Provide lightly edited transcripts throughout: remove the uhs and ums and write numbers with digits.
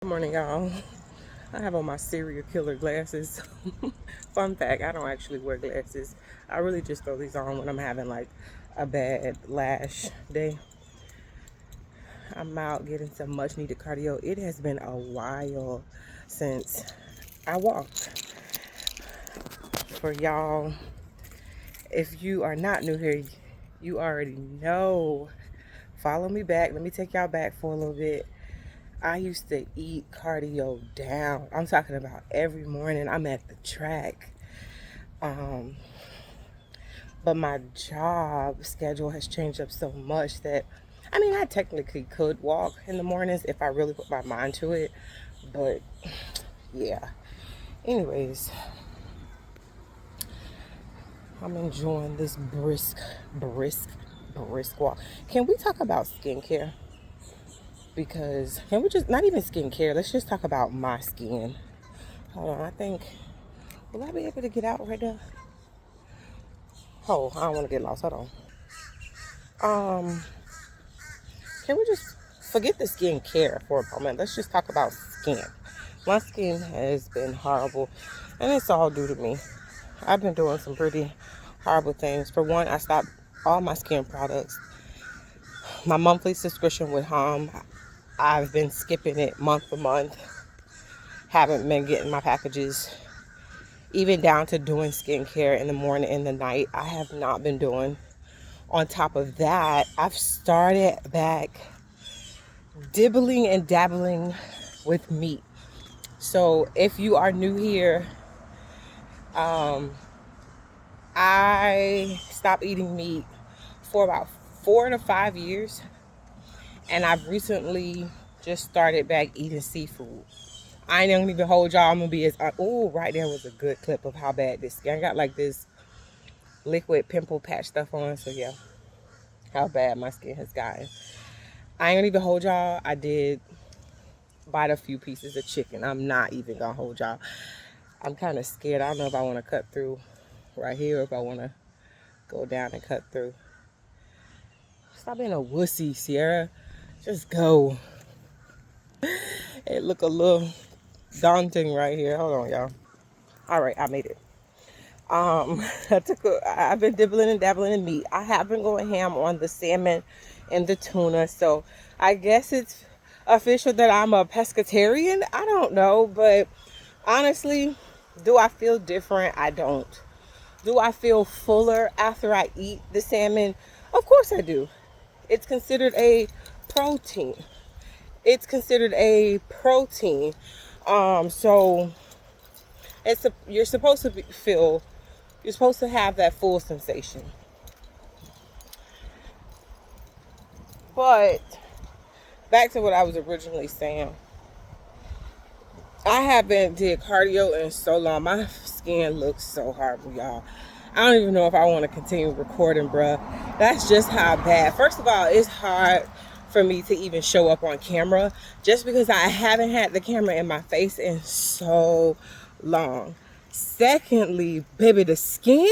Good morning, y'all. I have on my serial killer glasses. Fun fact, I don't actually wear glasses. I really just throw these on when I'm having like a bad lash day. I'm out getting some much needed cardio. It has been a while since I walked. For y'all, if you are not new here, you already know. Follow me back. Let me take y'all back for a little bit. I used to eat cardio down. I'm talking about every morning I'm at the track. Um, but my job schedule has changed up so much that, I technically could walk in the mornings if I really put my mind to it. But yeah. Anyways, I'm enjoying this brisk walk. Can we talk about skincare? Because can we just, not even skincare, let's just talk about my skin. Hold on, will I be able to get out right now? Oh, I don't want to get lost. Hold on. Can we just forget the skincare for a moment? Let's just talk about skin. My skin has been horrible, and it's all due to me. I've been doing some pretty horrible things. For one, I stopped all my skin products. My monthly subscription with I've been skipping it month to month. Haven't been getting my packages, even down to doing skincare in the morning and the night. I have not been doing. On top of that, I've started back dibbling and dabbling with meat. So if you are new here, I stopped eating meat for about 4 to 5 years, and I've recently just started back eating seafood. I ain't gonna even hold y'all. I'm gonna be as oh, right there was a good clip of how bad this skin. I got like this liquid pimple patch stuff on, so yeah, how bad my skin has gotten. I ain't gonna even hold y'all. I did bite a few pieces of chicken. I'm not even gonna hold y'all. I'm kind of scared. I don't know if I want to cut through right here or if I want to go down and cut through. Stop being a wussy, Sierra. Just go. It look a little daunting right here. Hold on, y'all. All right, I made it. I've been dibbling and dabbling in meat. I have been going ham on the salmon and the tuna. So I guess it's official that I'm a pescatarian. I don't know, but honestly, do I feel different? I don't. Do I feel fuller after I eat the salmon? Of course I do. It's considered a protein. It's considered a protein. So you're supposed to you're supposed to have that full sensation. But back to what I was originally saying. I haven't did cardio in so long. My skin looks so horrible, y'all. I don't even know if I want to continue recording, bruh. That's just how bad. First of all, it's hard for me to even show up on camera just because I haven't had the camera in my face in so long. Secondly, baby, the skin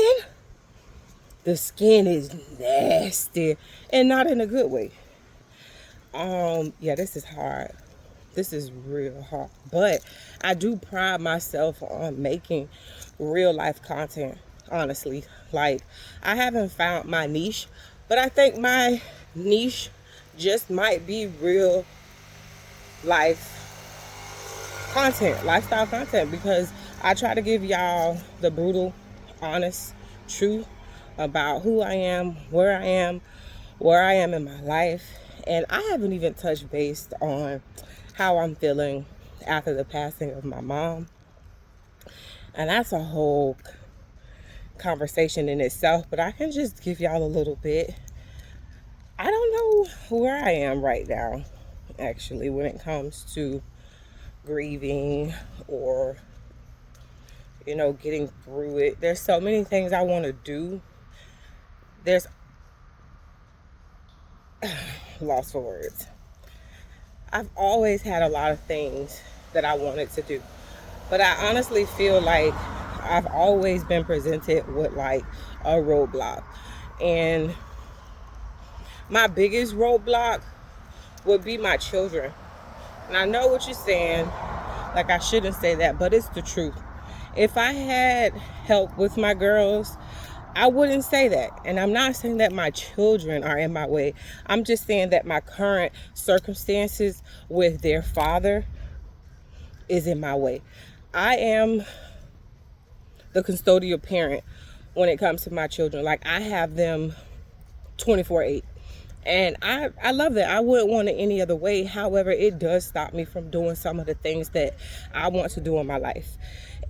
is nasty and not in a good way. Yeah, this is hard. This is real hard. But I do pride myself on making real life content, honestly. Like, I haven't found my niche, but I think my niche just might be real life content, lifestyle content, because I try to give y'all the brutal, honest truth about who I am, where I am in my life. And I haven't even touched base on how I'm feeling after the passing of my mom. And that's a whole conversation in itself, but I can just give y'all a little bit. I don't know where I am right now, actually, when it comes to grieving or, getting through it. There's so many things I want to do. There's lost for words. I've always had a lot of things that I wanted to do, but I honestly feel like I've always been presented with like a roadblock. And my biggest roadblock would be my children. And I know what you're saying, like I shouldn't say that, but it's the truth. If I had help with my girls, I wouldn't say that. And I'm not saying that my children are in my way. I'm just saying that my current circumstances with their father is in my way. I am the custodial parent when it comes to my children. Like, I have them 24/8. And I love that. I wouldn't want it any other way. However, it does stop me from doing some of the things that I want to do in my life.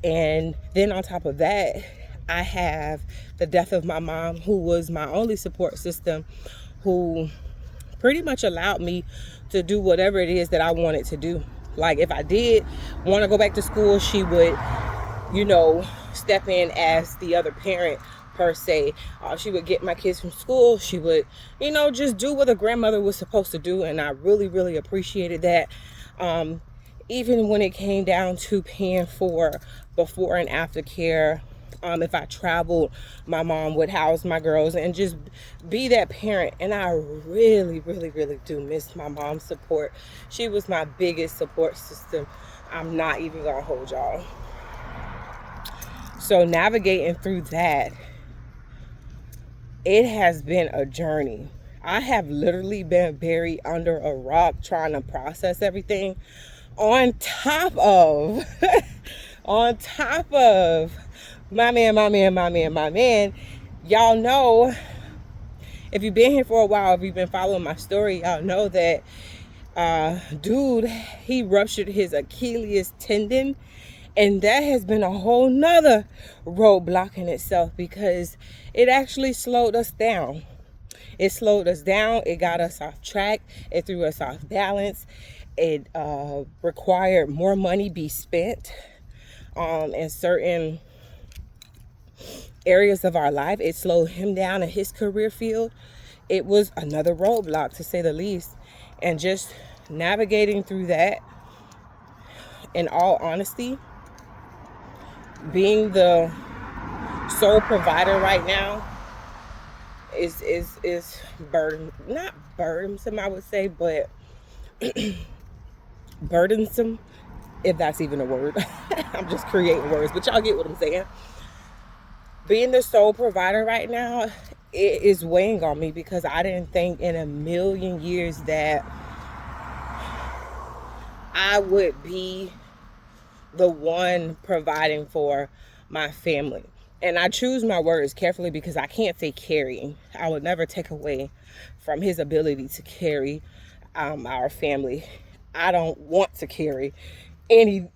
And then on top of that, I have the death of my mom, who was my only support system, who pretty much allowed me to do whatever it is that I wanted to do. Like, if I did want to go back to school, she would, step in as the other parent per se. She would get my kids from school. She would, just do what a grandmother was supposed to do. And I really, really appreciated that. Even when it came down to paying for before and after care, if I traveled, my mom would house my girls and just be that parent. And I really, really, really do miss my mom's support. She was my biggest support system. I'm not even gonna hold y'all. So navigating through that, it has been a journey. I have literally been buried under a rock trying to process everything, on top of my man. Y'all know, if you've been here for a while, if you've been following my story, y'all know that dude, he ruptured his Achilles tendon. And that has been a whole nother roadblock in itself, because it actually slowed us down. It slowed us down. It got us off track. It threw us off balance. It required more money be spent in certain areas of our life. It slowed him down in his career field. It was another roadblock, to say the least. And just navigating through that, in all honesty, being the sole provider right now is not burdensome, I would say, but burdensome, if that's even a word. I'm just creating words, but y'all get what I'm saying. Being the sole provider right now, it is weighing on me, because I didn't think in a million years that I would be the one providing for my family. And I choose my words carefully, because I can't say carrying. I would never take away from his ability to carry our family. I don't want to carry any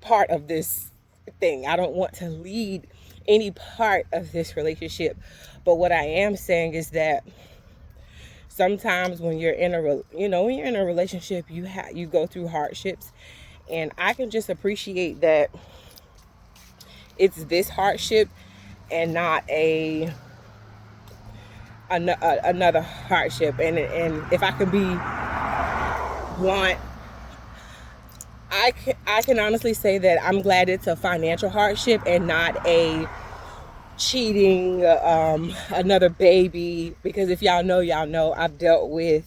part of this thing. I don't want to lead any part of this relationship. But what I am saying is that sometimes when you're in a relationship, you go through hardships. And I can just appreciate that it's this hardship and not another hardship. And if I can be blunt, I can honestly say that I'm glad it's a financial hardship and not a cheating, another baby. Because if y'all know, I've dealt with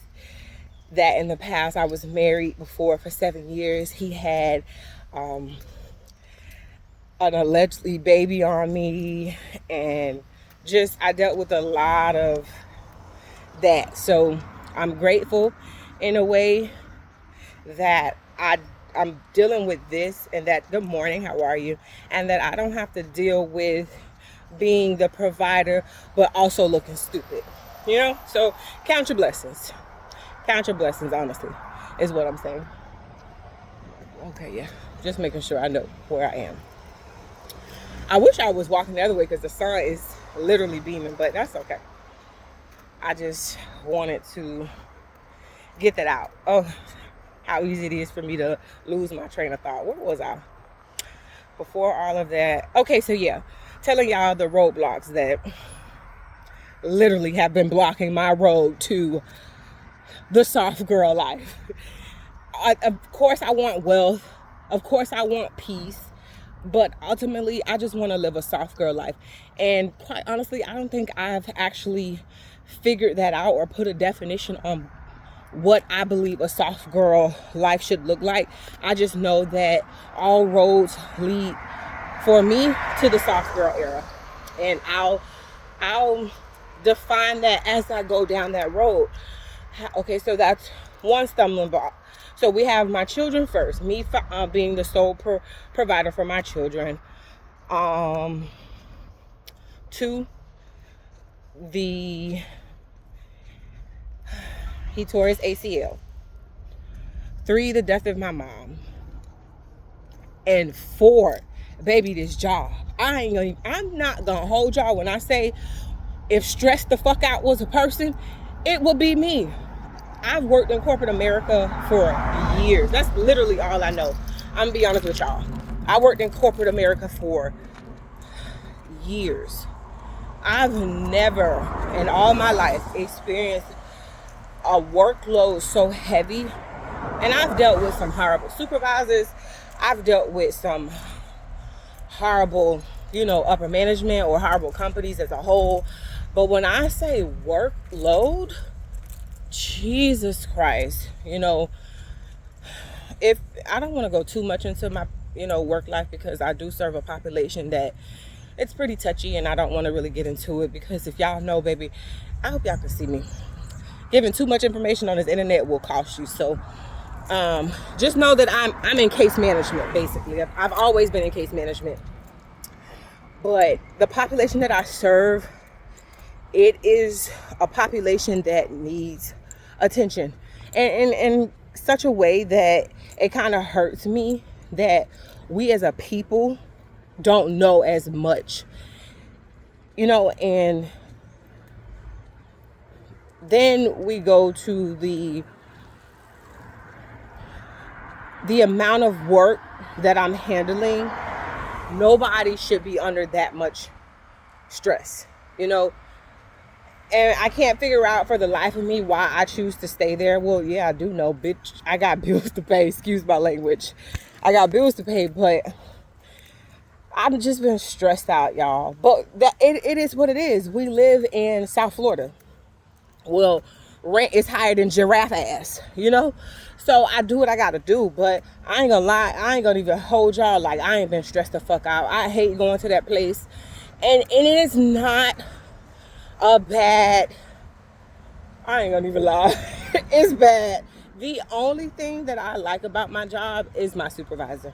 that in the past. I was married before for 7 years. He had an allegedly baby on me, and just I dealt with a lot of that. So I'm grateful in a way that I'm dealing with this, and that good morning, how are you? And that I don't have to deal with being the provider but also looking stupid. So count your blessings. Count your blessings, honestly, is what I'm saying. Okay, yeah. Just making sure I know where I am. I wish I was walking the other way, because the sun is literally beaming, but that's okay. I just wanted to get that out. Oh, how easy it is for me to lose my train of thought. Where was I? Before all of that. Okay, so yeah. Telling y'all the roadblocks that literally have been blocking my road to the soft girl life. Of course, I want wealth. Of course, I want peace. But ultimately, I just want to live a soft girl life. And quite honestly, I don't think I've actually figured that out or put a definition on what I believe a soft girl life should look like. I just know that all roads lead for me to the soft girl era, and I'll define that as I go down that road. Okay, so that's one stumbling block. So we have my children first, me being the sole provider for my children. 2, he tore his ACL. 3, the death of my mom. And 4, baby, this job. I'm not gonna hold y'all when I say if stress the fuck out was a person, it would be me. I've worked in corporate America for years. That's literally all I know. I'm gonna be honest with y'all. I worked in corporate America for years. I've never in all my life experienced a workload so heavy. And I've dealt with some horrible supervisors. I've dealt with some horrible, upper management or horrible companies as a whole. But when I say workload, Jesus Christ, if I don't want to go too much into my, work life, because I do serve a population that it's pretty touchy, and I don't want to really get into it, because if y'all know, baby, I hope y'all can see me. Giving too much information on this internet will cost you. So just know that I'm in case management, basically. I've always been in case management. But the population that I serve, it is a population that needs attention. And in such a way that it kind of hurts me that we as a people don't know as much. And then we go to the amount of work that I'm handling. Nobody should be under that much stress, And I can't figure out for the life of me why I choose to stay there. Well, yeah, I do know, bitch. I got bills to pay. Excuse my language. I got bills to pay, but I've just been stressed out, y'all. But it is what it is. We live in South Florida. Well, rent is higher than giraffe ass, So I do what I gotta do, but I ain't gonna lie. I ain't gonna even hold y'all like I ain't been stressed the fuck out. I hate going to that place. And it is not a bad, I ain't gonna even lie. It's bad. The only thing that I like about my job is my supervisor.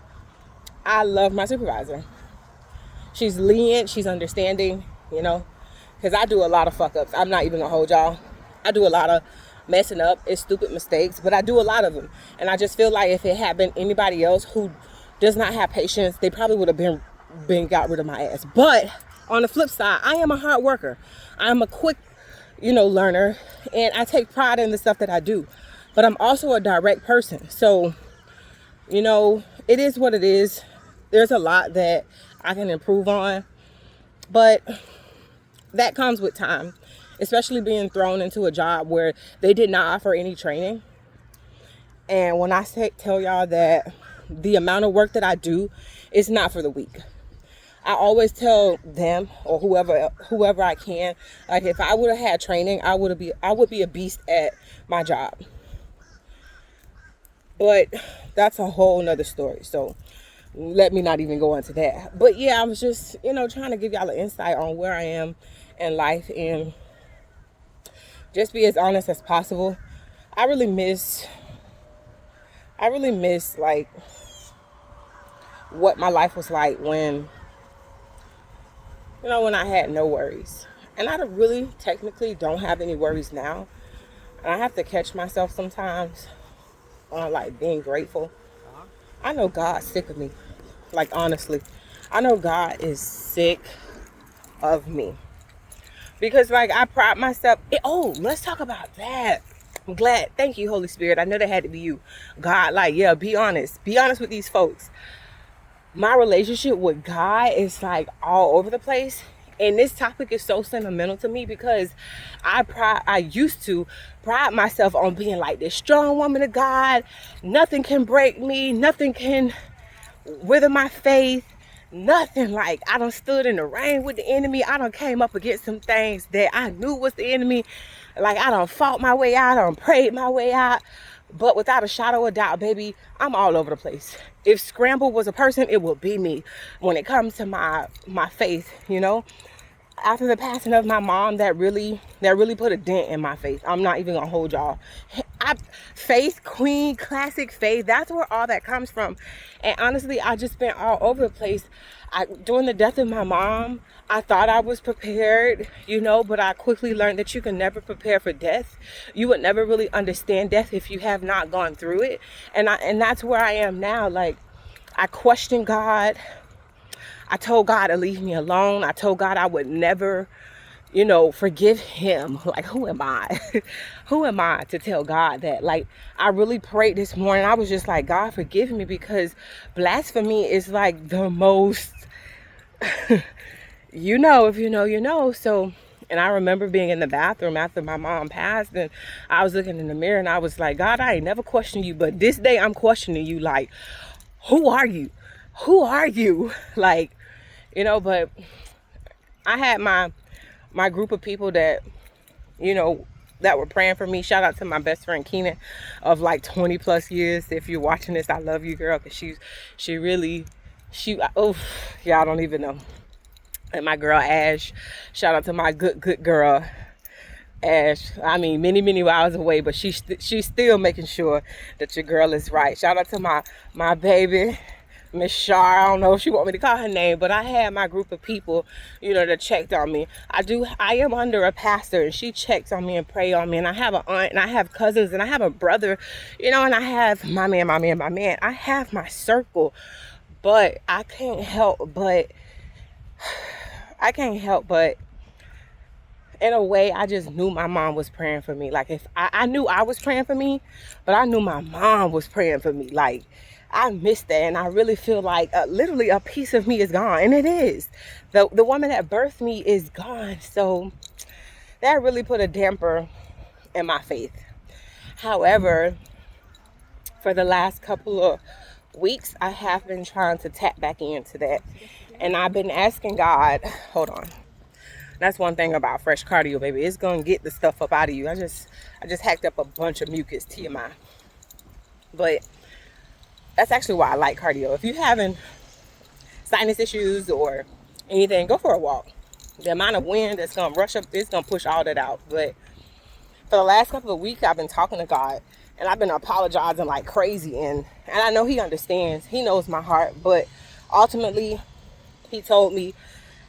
I love my supervisor. She's lenient, she's understanding, because I do a lot of fuck ups. I'm not even gonna hold y'all. I do a lot of messing up. It's stupid mistakes, but I do a lot of them. And I just feel like if it had been anybody else who does not have patience, they probably would have been got rid of my ass. But on the flip side, I am a hard worker. I'm a quick, learner, and I take pride in the stuff that I do. But I'm also a direct person. So, it is what it is. There's a lot that I can improve on, but that comes with time, especially being thrown into a job where they did not offer any training. And when I tell y'all that the amount of work that I do is not for the weak, I always tell them or whoever I can, like if I would have had training, I would be a beast at my job. But that's a whole nother story. So let me not even go into that. But yeah, I was just, trying to give y'all an insight on where I am in life and just be as honest as possible. I really miss like what my life was like when I had no worries. And I really technically don't have any worries now. And I have to catch myself sometimes on like being grateful. I know God's sick of me. Like honestly, I know God is sick of me. Because like I pride myself. Let's talk about that. I'm glad. Thank you, Holy Spirit. I know that had to be you. God, like, yeah, be honest. Be honest with these folks. My relationship with God is like all over the place. And this topic is so sentimental to me because I used to pride myself on being like this strong woman of God. Nothing can break me. Nothing can wither my faith. nothing. Like, I done stood in the rain with the enemy. I done came up against some things that I knew was the enemy. Like, I done fought my way out. I done prayed my way out. But without a shadow of doubt, baby, I'm all over the place. If Scramble was a person, it would be me when it comes to my faith, you know. After the passing of my mom, that really put a dent in my faith. I'm not even gonna hold y'all. Faith queen, classic faith, that's where all that comes from. And honestly, I just been all over the place. During the death of my mom, I thought I was prepared, you know, but I quickly learned that you can never prepare for death. You would never really understand death if you have not gone through it. And that's where I am now. Like, I question God. I told God to leave me alone. I told God I would never, you know, forgive him. Like, who am I? Who am I to tell God that? Like, I really prayed this morning. I was just like, God, forgive me, because blasphemy is like the most, you know, if you know, you know. So, and I remember being in the bathroom after my mom passed, and I was looking in the mirror and I was like, God, I ain't never questioned you, but this day I'm questioning you. Like, who are you? Who are you? Like, you know. But I had my group of people that, you know, that were praying for me. Shout out to my best friend Keenan of like 20 plus years. If you're watching this, I love you, girl, because she really, oh, y'all don't even know. And my girl Ash, shout out to my good girl Ash. I mean, many miles away, but she's still making sure that your girl is right. Shout out to my baby Miss Shar. I don't know if she want me to call her name, but I had my group of people, you know, that checked on me. I am under a pastor, and she checks on me and pray on me. And I have an aunt, and I have cousins, and I have a brother, you know, and I have my man. I have my circle, but I can't help but in a way, I just knew my mom was praying for me. Like, if I knew I was praying for me, but I knew my mom was praying for me. Like, I missed that, and I really feel like literally a piece of me is gone, and it is. The woman that birthed me is gone, so that really put a damper in my faith. However, for the last couple of weeks, I have been trying to tap back into that, and I've been asking God, hold on. That's one thing about fresh cardio, baby. It's gonna get the stuff up out of you. I just hacked up a bunch of mucus, TMI. But that's actually why I like cardio. If you're having sinus issues or anything, go for a walk. The amount of wind that's gonna rush up, it's gonna push all that out. But for the last couple of weeks, I've been talking to God, and I've been apologizing like crazy. And I know he understands. He knows my heart. But ultimately, he told me,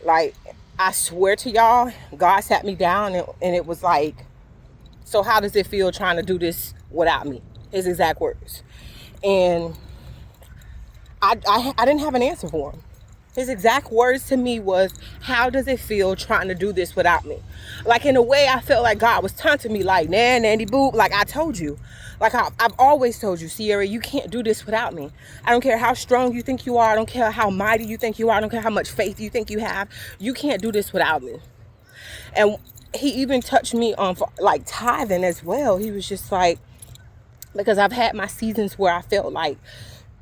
like, I swear to y'all, God sat me down and it was like, so how does it feel trying to do this without me? His exact words. And I didn't have an answer for him. His exact words to me was, how does it feel trying to do this without me? Like, in a way, I felt like God was taunting me, like, nah, Nandy Boo, like, I told you. Like, I've always told you, Sierra, you can't do this without me. I don't care how strong you think you are. I don't care how mighty you think you are. I don't care how much faith you think you have. You can't do this without me. And he even touched me on, like, tithing as well. He was just like, because I've had my seasons where I felt like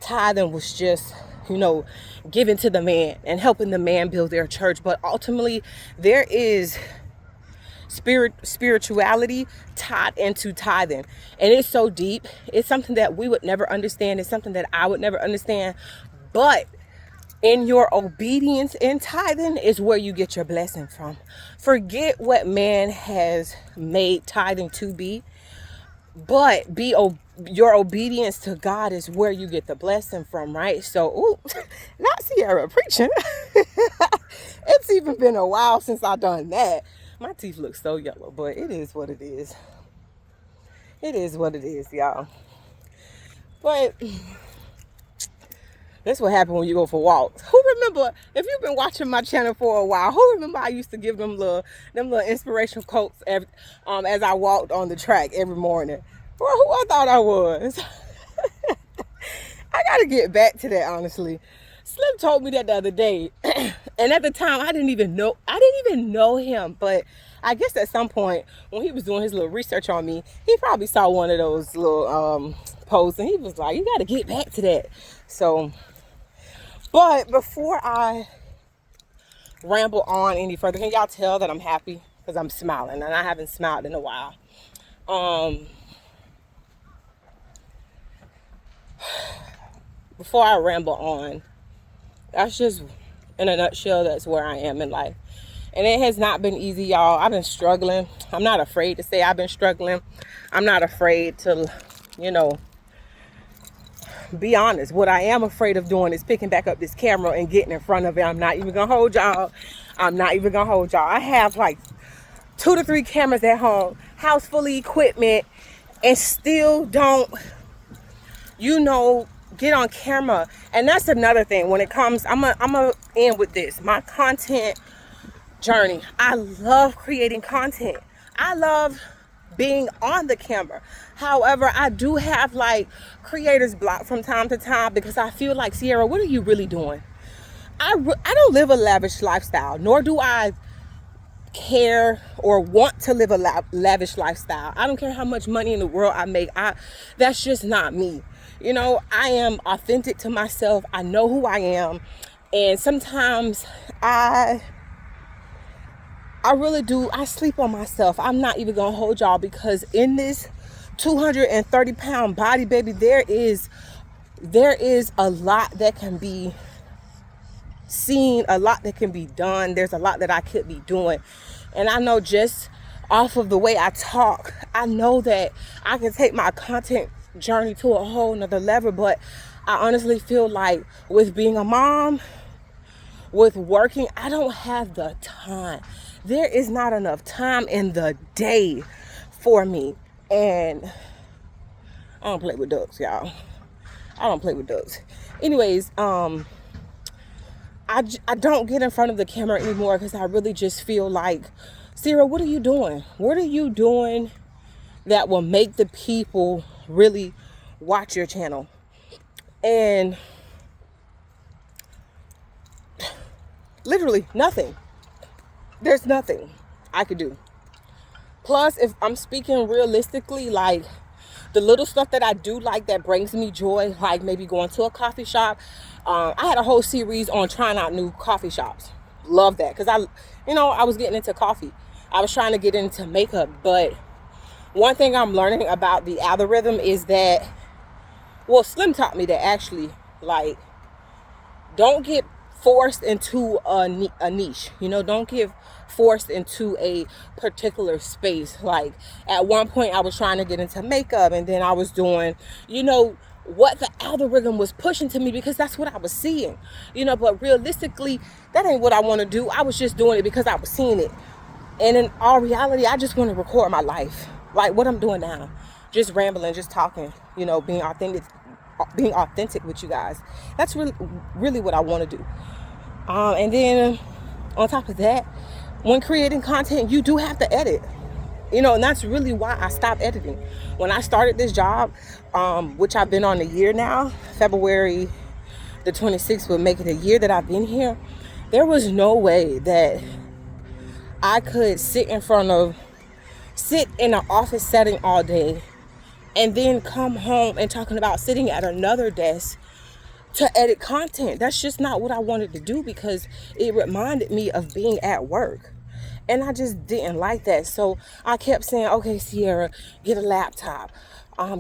tithing was just, you know, giving to the man and helping the man build their church. But ultimately, there is spirituality tied into tithing, and it's so deep. It's something that we would never understand. It's something that I would never understand. But in your obedience in tithing is where you get your blessing from. Forget what man has made tithing to be, but your obedience to God is where you get the blessing from, right? So, not Sierra preaching. It's even been a while since I've done that. My teeth look so yellow, but it is what it is. It is what it is, y'all. But that's what happened when you go for walks. Who remember, if you've been watching my channel for a while, who remember I used to give them little inspirational quotes as I walked on the track every morning? Well, who I thought I was. I gotta get back to that, honestly. Slim told me that the other day, and at the time I didn't even know him, but I guess at some point when he was doing his little research on me, he probably saw one of those little posts, and he was like, you gotta get back to that. So But before I ramble on any further, can y'all tell that I'm happy? Because I'm smiling, and I haven't smiled in a while. Before I ramble on, that's just, in a nutshell, that's where I am in life. And it has not been easy, y'all. I've been struggling. I'm not afraid to say I've been struggling. I'm not afraid to, be honest. What I am afraid of doing is picking back up this camera and getting in front of it. I'm not even gonna hold y'all. I have like 2 to 3 cameras at home, house full of equipment, and still don't, get on camera. And that's another thing when it comes, I'm gonna end with this. My content journey. I love creating content. I love being on the camera. However, I do have like creator's block from time to time because I feel like, Sierra, what are you really doing? I don't live a lavish lifestyle, nor do I care or want to live a lavish lifestyle. I don't care how much money in the world I make. That's just not me. I am authentic to myself. I know who I am. And sometimes I really do. I sleep on myself. I'm not even going to hold y'all, because in this 230-pound body, baby, there is a lot that can be seen, a lot that can be done. There's a lot that I could be doing. And I know just off of the way I talk, I know that I can take my content journey to a whole nother level. But I honestly feel like with being a mom, with working, I don't have the time. There is not enough time in the day for me. And I don't play with ducks, y'all. I don't play with ducks. Anyways, I don't get in front of the camera anymore because I really just feel like, Sarah, what are you doing? What are you doing that will make the people really watch your channel? And literally nothing. There's nothing I could do. Plus, if I'm speaking realistically, like the little stuff that I do like that brings me joy, like maybe going to a coffee shop. I had a whole series on trying out new coffee shops. Love that, because I was getting into coffee. I was trying to get into makeup, but one thing I'm learning about the algorithm is that, well, Slim taught me that actually, like, don't get forced into a niche. Don't get forced into a particular space. Like at one point I was trying to get into makeup, and then I was doing, what the algorithm was pushing to me because that's what I was seeing. But realistically, that ain't what I want to do. I was just doing it because I was seeing it. And in all reality, I just want to record my life. Like what I'm doing now. Just rambling, just talking, being authentic with you guys. That's really what I want to do. And then on top of that, when creating content, you do have to edit. And that's really why I stopped editing. When I started this job, which I've been on a year now, February the 26th would make it a year that I've been here. There was no way that I could sit in an office setting all day and then come home and talking about sitting at another desk to edit content. That's just not what I wanted to do, because it reminded me of being at work. And I just didn't like that. So I kept saying, okay, Sierra, get a laptop.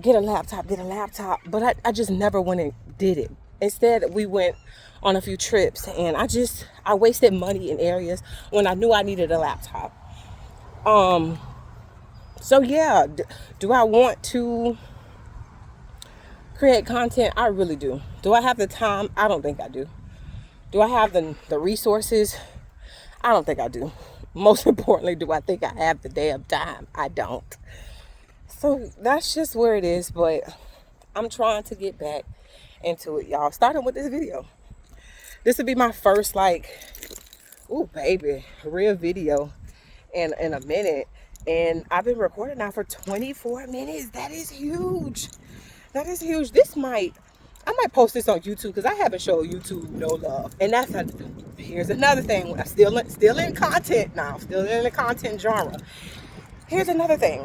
Get a laptop. But I just never went and did it. Instead, we went on a few trips, and I wasted money in areas when I knew I needed a laptop. So yeah, do I want to create content? I really do. Do I have the time? I don't think I do. Do I have the resources? I don't think I do. Most importantly, do I think I have the damn time? I don't. So that's just where it is, but I'm trying to get back into it, y'all. Starting with this video. This would be my first, ooh, baby, real video in a minute. And I've been recording now for 24 minutes. That is huge. That is huge. I might post this on YouTube, because I haven't showed YouTube no love. And here's another thing. I'm still in content now. Still in the content genre. Here's another thing.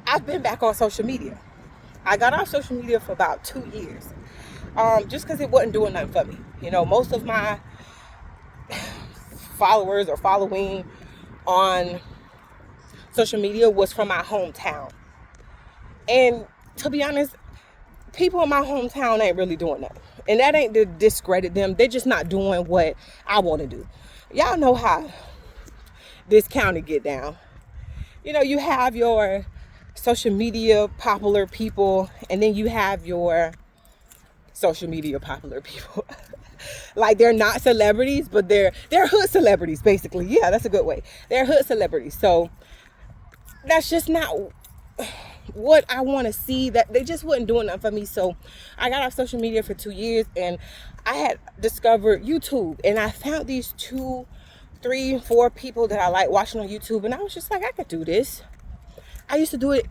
I've been back on social media. I got off social media for about 2 years. just because it wasn't doing nothing for me. You know, most of my followers or following on social media was from my hometown. And to be honest, people in my hometown ain't really doing that. And that ain't to discredit them. They're just not doing what I want to do. Y'all know how this county get down. You know, you have your social media popular people, and then you have your social media popular people. Like, they're not celebrities, but they're hood celebrities, basically. Yeah, that's a good way. They're hood celebrities. So that's just not what I want to see. That they just wasn't doing nothing for me. So I got off social media for 2 years, and I had discovered YouTube, and I found these 2, 3, 4 people that I like watching on YouTube, and I was just like, I could do this. I used to do it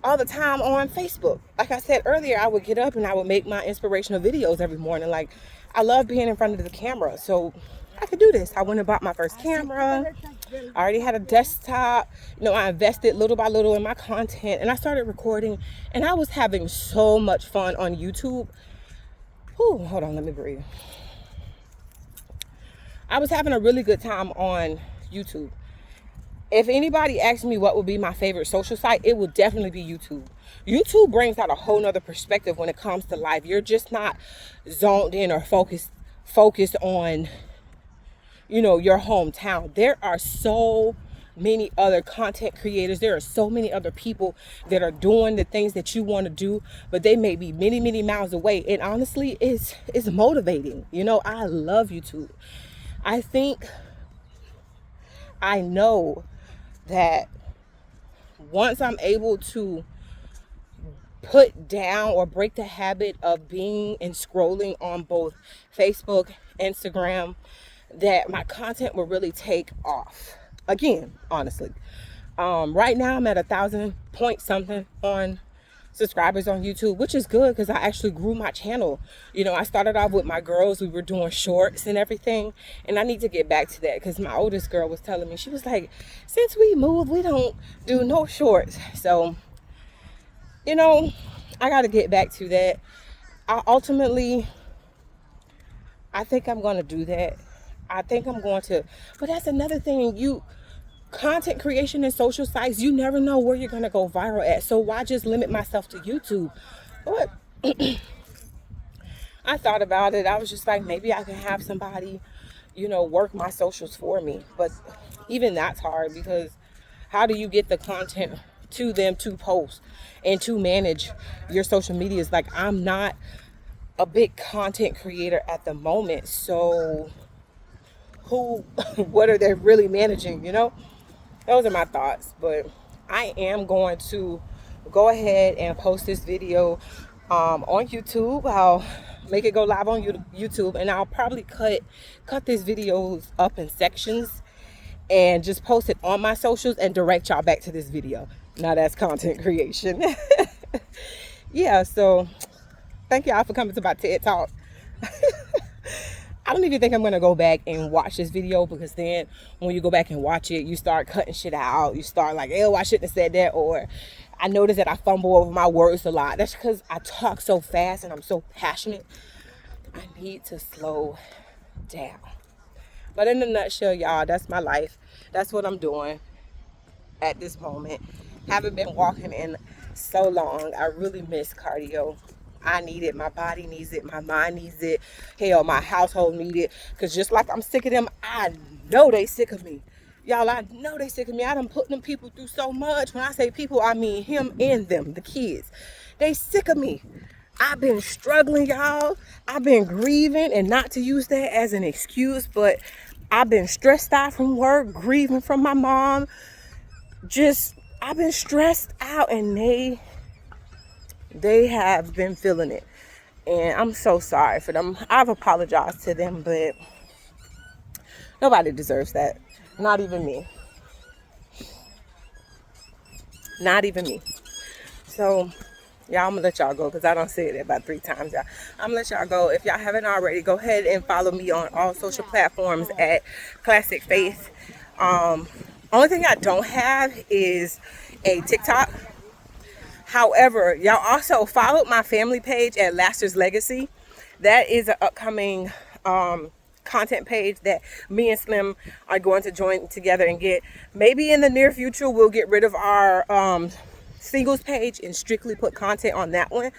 all the time on Facebook. Like I said earlier, I would get up and I would make my inspirational videos every morning. Like, I love being in front of the camera, so I could do this. I went and bought my first camera. I already had a desktop. You know, I invested little by little in my content, and I started recording, and I was having so much fun on YouTube. Whew, hold on, let me breathe. I was having a really good time on YouTube. If anybody asks me what would be my favorite social site, it would definitely be YouTube. YouTube brings out a whole nother perspective when it comes to life. You're just not zoned in or focused on, you know, your hometown. There are so many other content creators. There are so many other people that are doing the things that you want to do, but they may be many, many miles away. And honestly, it's motivating. You know, I love YouTube. I know that once I'm able to put down or break the habit of being and scrolling on both Facebook, Instagram, that my content will really take off again, honestly. Right now I'm at 1,000 point something on subscribers on YouTube, which is good because I actually grew my channel. You know, I started off with my girls. We were doing shorts and everything, and I need to get back to that because my oldest girl was telling me, she was like, since we moved, we don't do no shorts. So, you know, I got to get back to that. I think I'm going to do that. But that's another thing. Content creation and social sites, you never know where you're going to go viral at. So why just limit myself to YouTube? But I thought about it. I was just like, maybe I can have somebody, you know, work my socials for me. But even that's hard, because how do you get the content to them to post and to manage your social medias? Like, I'm not a big content creator at the moment. So what are they really managing, you know? Those are my thoughts. But I am going to go ahead and post this video on YouTube. I'll make it go live on YouTube, and I'll probably cut these videos up in sections and just post it on my socials and direct y'all back to this video. Now that's content creation. Yeah, so thank y'all for coming to my TED Talk. I don't even think I'm going to go back and watch this video, because then when you go back and watch it, you start cutting shit out. You start like, oh, I shouldn't have said that. Or I notice that I fumble over my words a lot. That's because I talk so fast and I'm so passionate. I need to slow down. But in a nutshell, y'all, that's my life. That's what I'm doing at this moment. Haven't been walking in so long. I really miss cardio. I need it. My body needs it. My mind needs it. Hell, my household needs it. Because just like I'm sick of them, I know they sick of me. Y'all, I know they sick of me. I done put them people through so much. When I say people, I mean him and them, the kids. They sick of me. I've been struggling, y'all. I've been grieving, and not to use that as an excuse, but I've been stressed out from work, grieving from my mom. I've been stressed out, and they have been feeling it, and I'm so sorry for them. I've apologized to them, but nobody deserves that. Not even me. Not even me. So, y'all, I'm gonna let y'all go, because I don't say it about 3 times, y'all. I'm gonna let y'all go. If y'all haven't already, go ahead and follow me on all social platforms at Classic Faith. Only thing I don't have is a TikTok. However, y'all also followed my family page at Laster's Legacy. That is an upcoming content page that me and Slim are going to join together and get. Maybe in the near future we'll get rid of our singles page and strictly put content on that one,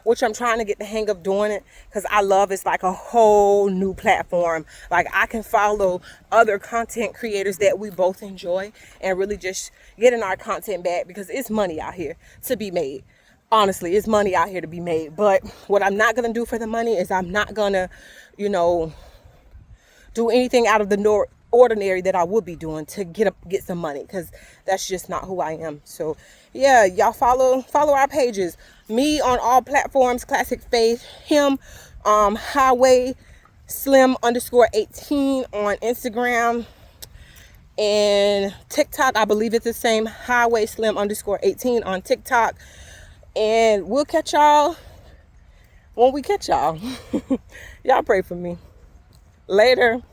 which I'm trying to get the hang of doing it, because I love it's like a whole new platform. Like I can follow other content creators that we both enjoy and really just getting our content back, because it's money out here to be made. Honestly, it's money out here to be made. But what I'm not gonna do for the money is I'm not gonna, you know, do anything out of the ordinary that I would be doing to get some money, because that's just not who I am. So yeah, y'all follow our pages. Me on all platforms, Classic Faith. Him, Highway Slim _18 on Instagram and TikTok. I believe it's the same, Highway Slim _18 on TikTok. And we'll catch y'all when we catch y'all. Y'all pray for me. Later.